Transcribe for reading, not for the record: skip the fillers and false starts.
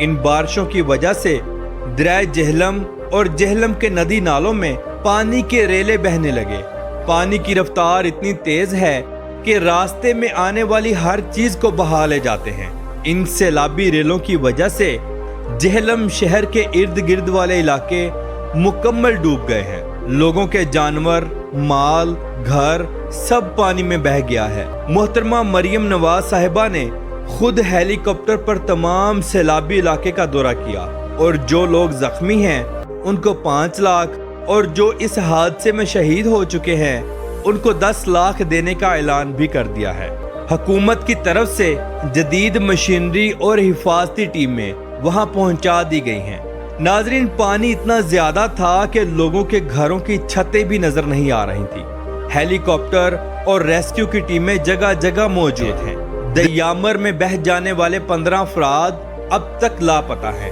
ان بارشوں کی وجہ سے دریا جہلم اور جہلم کے ندی نالوں میں پانی کے ریلے بہنے لگے۔ پانی کی رفتار اتنی تیز ہے کہ راستے میں آنے والی ہر چیز کو بہا لے جاتے ہیں۔ ان سیلابی ریلوں کی وجہ سے جہلم شہر کے ارد گرد والے علاقے مکمل ڈوب گئے ہیں۔ لوگوں کے جانور، مال، گھر سب پانی میں بہہ گیا ہے۔ محترمہ مریم نواز صاحبہ نے خود ہیلی کاپٹر پر تمام سیلابی علاقے کا دورہ کیا اور جو لوگ زخمی ہیں ان کو 5 لاکھ اور جو اس حادثے میں شہید ہو چکے ہیں ان کو 10 لاکھ دینے کا اعلان بھی کر دیا ہے۔ حکومت کی طرف سے جدید مشینری اور حفاظتی ٹیمیں وہاں پہنچا دی گئی ہیں۔ ناظرین، پانی اتنا زیادہ تھا کہ لوگوں کے گھروں کی چھتیں بھی نظر نہیں آ رہی تھی۔ ہیلی کاپٹر اور ریسکیو کی ٹیمیں جگہ جگہ موجود ہیں۔ دیامر میں بہہ جانے والے 15 افراد اب تک لاپتہ ہیں۔